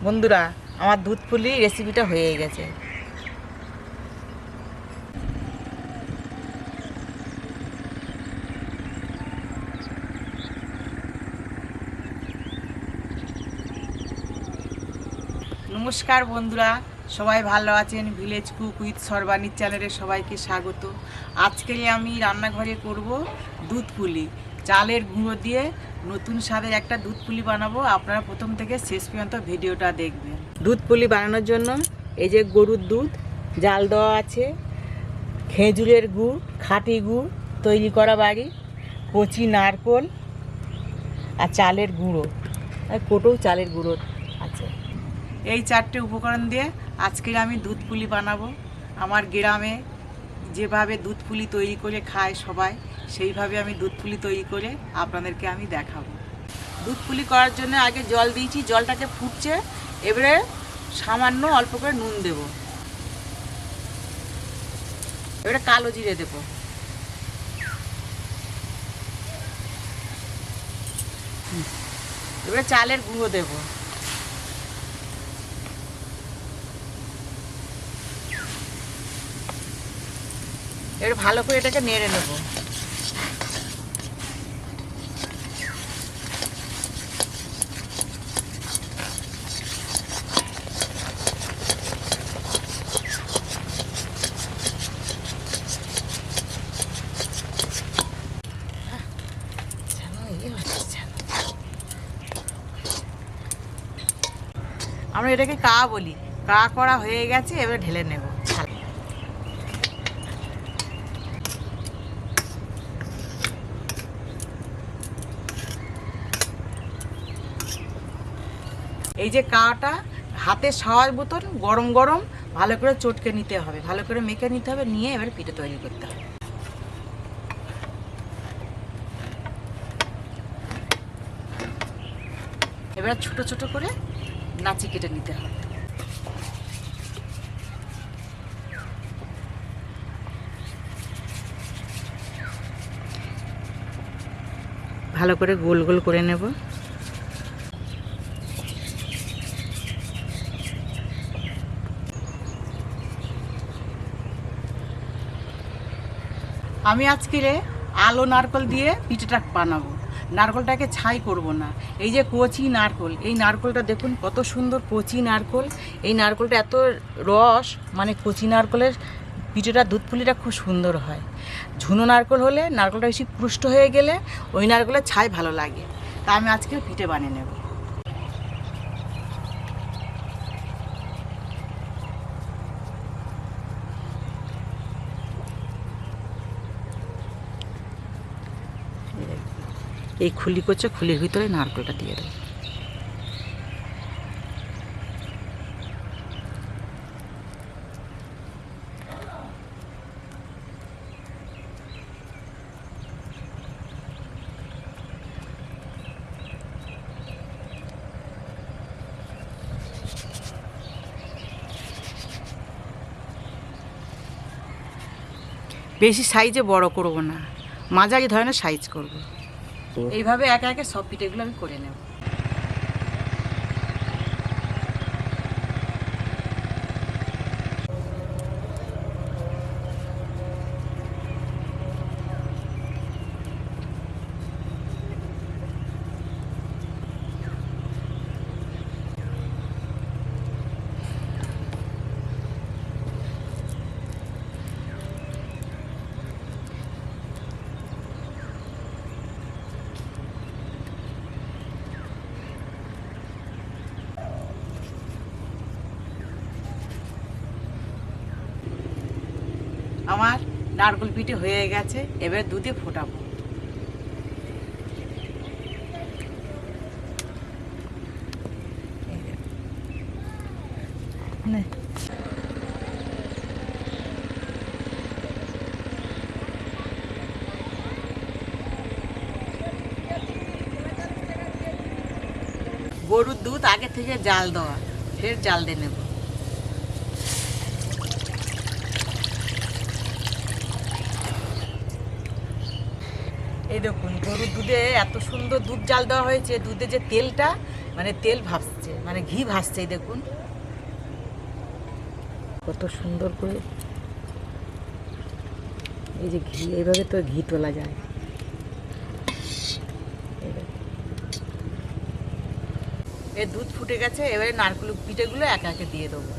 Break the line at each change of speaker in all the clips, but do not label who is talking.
বন্ধুরা, আমার দুধ পুলি রেসিপিটা হয়ে গেছে। নমস্কার বন্ধুরা, সবাই ভালো আছেন? ভিলেজ কুক উইথ সর্বাণীর চ্যানেলে সবাইকে স্বাগত। আজকে আমি রান্নাঘরে করব দুধ পুলি। চালের গুঁড়ো দিয়ে নতুন স্বাদের একটা দুধ পুলি বানাবো। আপনারা প্রথম থেকে শেষ পর্যন্ত ভিডিওটা দেখবেন। দুধ পুলি বানানোর জন্য এই যে গরুর দুধ জাল দেওয়া আছে, খেজুরের গুড়, খাঁটি গুড় তৈরি করা বাড়ি, কচি নারকোল আর চালের গুঁড়ো, আর কোটো চালের গুঁড়ো আছে। এই চারটে উপকরণ দিয়ে আজকে আমি দুধ পুলি বানাবো। আমার গ্রামে যেভাবে দুধ পুলি তৈরি করে খায় সবাই, সেইভাবে আমি দুধ পুলি তৈরি করে আপনাদেরকে আমি দেখাবো। দুধ পুলি করার জন্য আগে জল দিয়েছি, জলটাকে ফুটছে। এবারে সামান্য অল্প করে নুন দেব, এবারে কালো জিরে দেব, এবারে চালের গুঁড়ো দেব, এবার ভালো করে এটাকে নেড়ে নেব। আমরা এটাকে কা বলি। কা করা হয়ে গেছে, এবার ঢেলে নেব। এই যে কাটা হাতে সাওয়ার বোতল গরম গরম ভালো করে চটকে নিতে হবে, ভালো করে মেখে নিতে হবে, নিয়ে এবার পিঠে তৈরি করতে হবে। এবার ছোট ছোট করে নাচি কেটে নিতে হবে। ভালো করে গোল গোল করে নেব। আমি আজকে আলো নারকল দিয়ে পিঠেটা বানাবো। নারকলটাকে ছাই করব না। এই যে কচি নারকল, এই নারকলটা দেখুন কত সুন্দর কচি নারকল। এই নারকলটা এত রস, মানে কচি নারকলের পিঠেটা দুধ পুলিটা খুব সুন্দর হয়। ঝুনো নারকল হলে নারকলটা বেশি পুষ্ট হয়ে গেলে ওই নারকলের ছাই ভালো লাগে। তা আমি আজকে পিঠে বানিয়ে নেব। এই খুলি করছে, খুলির ভিতরে নারকেলটা দিয়ে দেবো। বেশি সাইজে বড় করব না, মাঝারি ধরনের সাইজ করব। এইভাবে একে একে সব পিঠেগুলো আমি করে নেব। আমার নারকেল পিঠে হয়ে গেছে, এবার দুধে ফোটাবো। গরুর দুধ আগে থেকে জাল দেওয়া, ফের জাল দিয়ে নেব। এই দেখুন গরুর দুধে এত সুন্দর দুধ জাল দেওয়া হয়েছে। দুধে যে তেলটা, মানে তেল ভাসছে, মানে ঘি ভাসছে, এই দেখুন কত সুন্দর করে। এই যে ঘি, এইভাবে তো ঘি তোলা যায়। এই দুধ ফুটে গেছে, এবারে নারকেল পিঠেগুলো একে একে দিয়ে দেবো।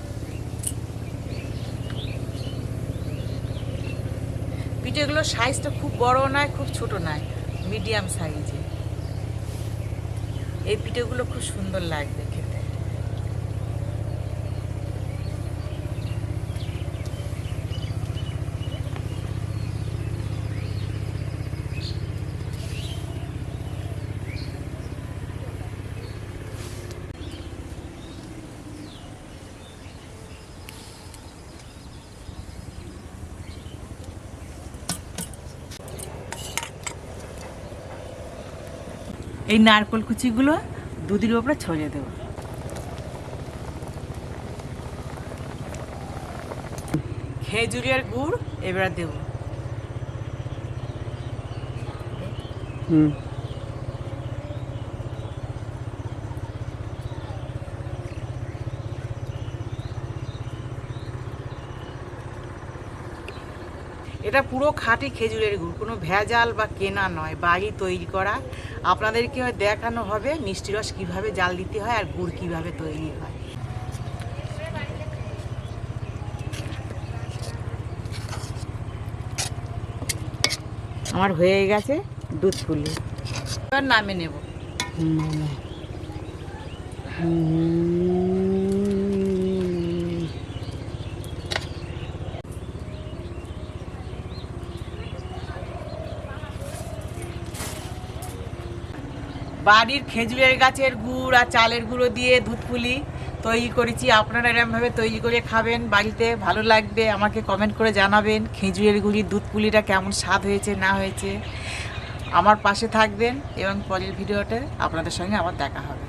পিঠেগুলোর সাইজটা খুব বড় নয়, খুব ছোট নয়, মিডিয়াম সাইজে। এই পিঠেগুলো খুব সুন্দর লাগবে খেতে। এই নারকেল কুচিগুলো দুধের উপরে ছড়িয়ে দেবো। খেজুরের গুড় এবার দেব। এটা পুরো খাঁটি খেজুরের গুড়, কোনো ভেজাল বা কেনা নয়, বাড়ি তৈরি করা। আপনাদেরকে দেখানো হবে মিষ্টি রস কীভাবে জাল দিতে হয় আর গুড় কীভাবে তৈরি হয়। আমার হয়ে গেছে দুধ পুলি, এবার নামে নেব। বাড়ির খেজুরের গাছের গুড় আর চালের গুঁড়ো দিয়ে দুধ পুলি তৈরি করেছি। আপনারা এরকমভাবে তৈরি করে খাবেন বাড়িতে, ভালো লাগবে। আমাকে কমেন্ট করে জানাবেন খেজুরের গুড়ির দুধ পুলিটা কেমন স্বাদ হয়েছে না হয়েছে। আমার পাশে থাকবেন এবং পরের ভিডিওতে আপনাদের সঙ্গে আবার দেখা হবে।